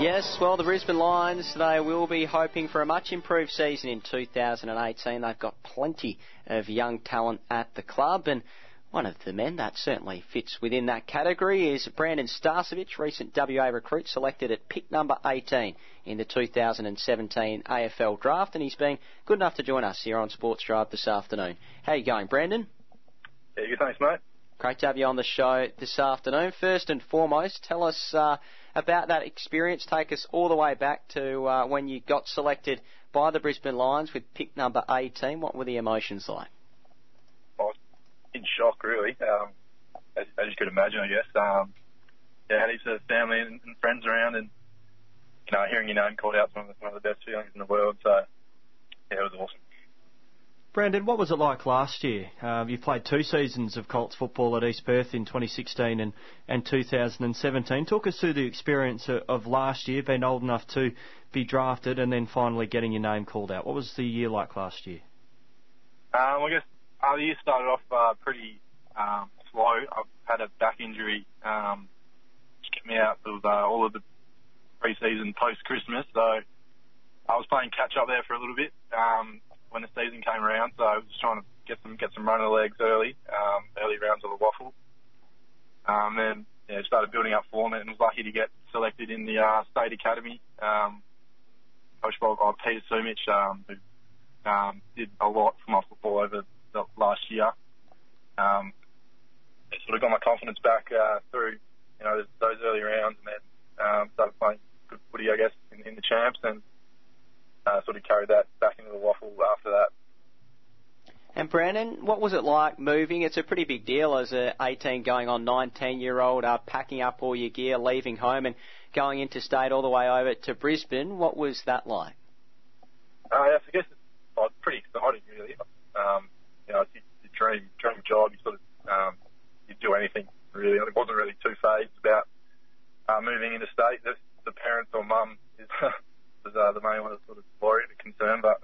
Yes, well, the Brisbane Lions, they will be hoping for a much improved season in 2018. They've got plenty of young talent at the club, and one of the men that certainly fits within that category is Brandon Starcevich, recent WA recruit, selected at pick number 18 in the 2017 AFL draft, and he's been good enough to join us here on Sports Drive this afternoon. How are you going, Brandon? Yeah, good, thanks, mate. Great to have you on the show this afternoon. First and foremost, tell us about that experience. Take us all the way back to when you got selected by the Brisbane Lions with pick number 18. What were the emotions like? I was in shock, really, as you could imagine, I guess. Yeah, had heaps of family and friends around, and hearing your name called out is one of the best feelings in the world. So, yeah, it was awesome. Brandon, what was it like last year? You played 2 seasons of Colts football at East Perth in 2016 and 2017. Talk us through the experience of last year, being old enough to be drafted and then finally getting your name called out. What was the year like last year? I guess the year started off pretty slow. I had a back injury which kept me out of all of the pre-season post-Christmas, so I was playing catch-up there for a little bit when the season came around, so I was just trying to get some run of the legs early rounds of the waffle. Then started building up form and was lucky to get selected in the State Academy, coached by Peter Sumich, who did a lot for my football over the last year. It sort of got my confidence back through those early rounds, and then started playing good footy, I guess, in the champs, and sort of carried that back into the waffle after that. And Brandon, what was it like moving? It's a pretty big deal as a 18 going on 19-year-old, packing up all your gear, leaving home and going interstate all the way over to Brisbane. What was that like? I guess it's pretty exciting, really. It's your dream job. You sort of you do anything, really. I wasn't really too phased about moving interstate. The parents or mum is was the main one that's sort of worried and concerned, but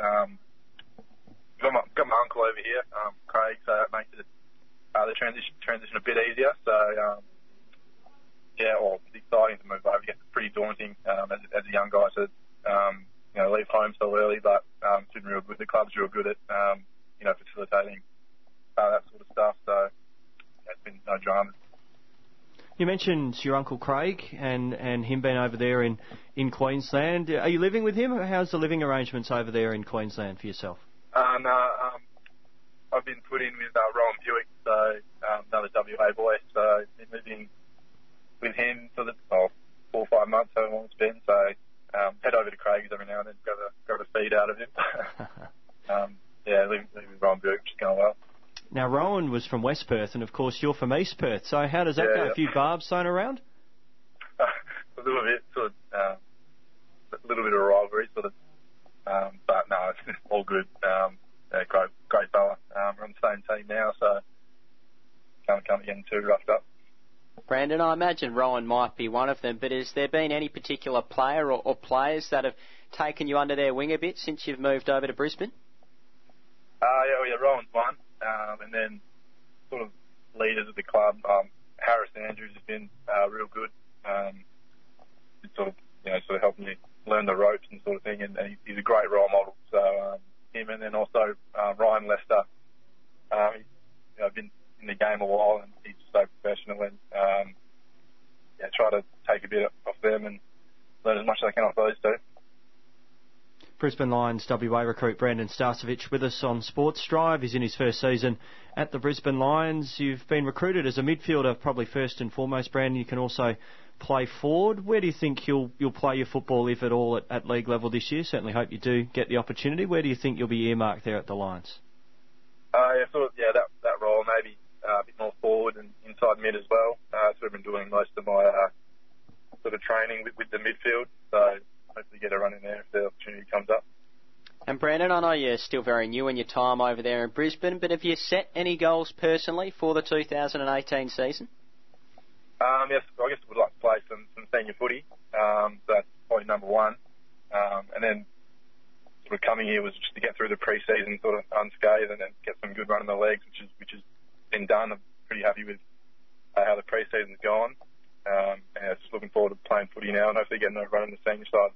got my uncle over here, Craig, so it makes it the transition a bit easier. So it's exciting to move over. It's pretty daunting as a young guy to leave home so early, but it's been real good. The club's real good at facilitating that sort of stuff. So it's been no dramas. You mentioned your Uncle Craig and him being over there in Queensland. Are you living with him? How's the living arrangements over there in Queensland for yourself? No, I've been put in with Rowan Buick, so another WA boy. So I've been living with him for the 4 or 5 months, however long it's been. So head over to Craig's every now and then, grab a feed out of him. Living with Rowan Buick, which is going well. Now, Rowan was from West Perth, and of course you're from East Perth, so how does that go? Yeah. A few barbs thrown around? A little bit, a little bit of rivalry, but no, it's all good. Great fella. We're on the same team now, so can't get too roughed up. Brandon, I imagine Rowan might be one of them, but has there been any particular player or players that have taken you under their wing a bit since you've moved over to Brisbane? Rowan's one. And then sort of leaders of the club, Harris Andrews has been real good. Sort of helping you learn the ropes and sort of thing, and he's a great role model. So him, and then also Ryan Lester. He's been in the game a while, and he's so professional, and try to take a bit off them and learn as much as I can off those two. Brisbane Lions WA recruit Brandon Starcevich with us on Sports Drive. He's in his first season at the Brisbane Lions. You've been recruited as a midfielder, probably first and foremost, Brandon. You can also play forward. Where do you think you'll play your football, if at all, at league level this year? Certainly hope you do get the opportunity. Where do you think you'll be earmarked there at the Lions? That role, maybe a bit more forward and inside mid as well. So I've been doing most of my sort of training with the midfield. So hopefully get a run in there if the opportunity comes up. And Brandon, I know you're still very new in your time over there in Brisbane, but have you set any goals personally for the 2018 season? Yes, I guess I would like to play some senior footy. So that's probably number one. And then sort of coming here was just to get through the pre-season sort of unscathed and then get some good run in the legs, which has been done. I'm pretty happy with how the pre-season's gone. And just looking forward to playing footy now and hopefully getting a run in the senior side.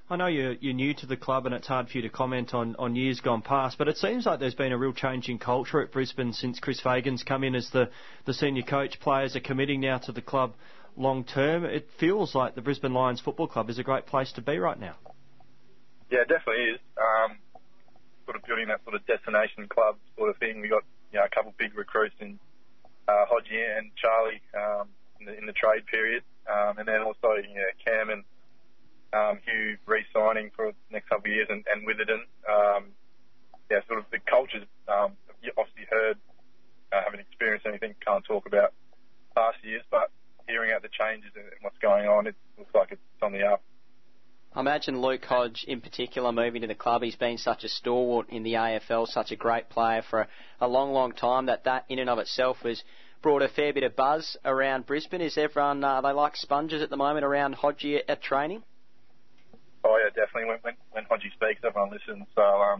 I know you're new to the club and it's hard for you to comment on years gone past, but it seems like there's been a real change in culture at Brisbane since Rhys Fagan's come in as the senior coach. Players are committing now to the club long term. It feels like the Brisbane Lions Football Club is a great place to be right now. Yeah, it definitely is. Sort of building that sort of destination club sort of thing. We got a couple of big recruits in Hodgie and Charlie in the trade period, and then also Cam and Hugh re-signing for the next couple of years, and Witherden. Sort of the culture's you obviously heard, haven't experienced anything, can't talk about past years, but hearing out the changes and what's going on, it looks like it's on the up. I imagine Luke Hodge in particular moving to the club. He's been such a stalwart in the AFL, such a great player for a long, long time, that in and of itself has brought a fair bit of buzz around Brisbane. Is everyone, they like sponges at the moment around Hodgie at training? Oh, yeah, definitely. When Hodgie speaks, everyone listens. So,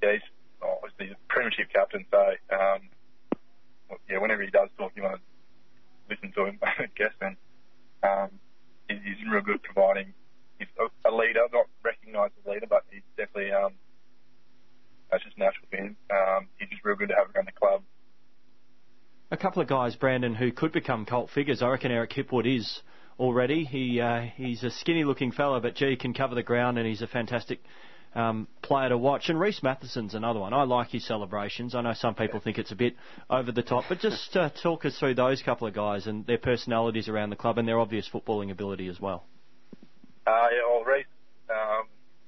he's obviously the premiership captain, so, whenever he does talk, you want to listen to him, I guess, and he's real good at providing. He's a leader, not recognised as a leader, but he's definitely, that's just natural for him. He's just real good to have around the club. A couple of guys, Brandon, who could become cult figures. I reckon Eric Hipwood is already. He's a skinny-looking fella, but gee, he can cover the ground, and he's a fantastic player to watch. And Rhys Matheson's another one. I like his celebrations. I know some people think it's a bit over the top, but just talk us through those couple of guys and their personalities around the club and their obvious footballing ability as well. Rhys,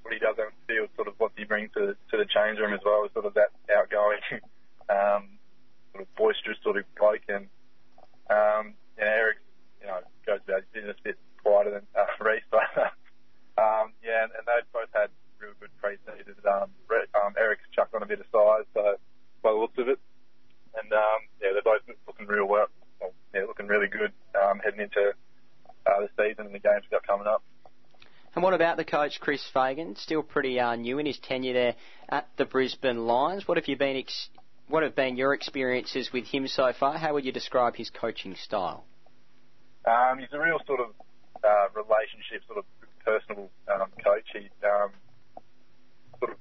what he does on the field, sort of what he brings to the change room as well, is sort of that outgoing, sort of boisterous sort of bloke, and Eric, goes about his business a bit quieter than Rhys, but and they've both had real good pre-seasons. Eric's chucked on a bit of size, so by the looks of it, and they're both looking real well. Looking really good heading into the season and the games we've got coming up. And what about the coach, Rhys Fagan? Still pretty new in his tenure there at the Brisbane Lions. What have been your experiences with him so far? How would you describe his coaching style? He's a real sort of relationship, sort of personal coach. He sort of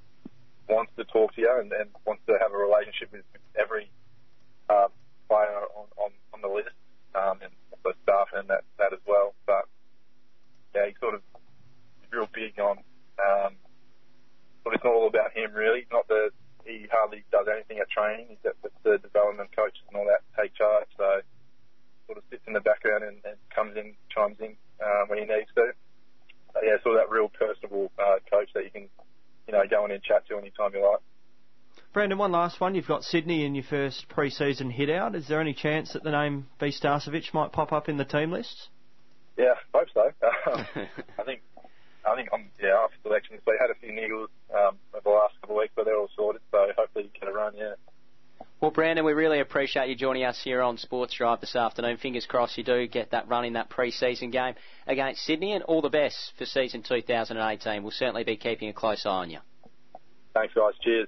wants to talk to you and wants to have a relationship with every player on the list, and also staff and that as well. But he's real big on. But it's not all about him really. Not that he hardly does anything at training. He's the development coaches and all that take charge. So sort of sits in the background and comes in, chimes in when he needs to. Sort of that real personable coach that you can, go in and chat to anytime you like. Brandon, one last one. You've got Sydney in your first pre-season hit-out. Is there any chance that the name B. Starcevich might pop up in the team lists? Yeah, I hope so. I think I'm after selection. So we had a few niggles over the last couple of weeks, but they're all sorted. So hopefully you get a run. Yeah. Well, Brandon, we really appreciate you joining us here on Sports Drive this afternoon. Fingers crossed you do get that run in that pre-season game against Sydney, and all the best for season 2018. We'll certainly be keeping a close eye on you. Thanks, guys. Cheers.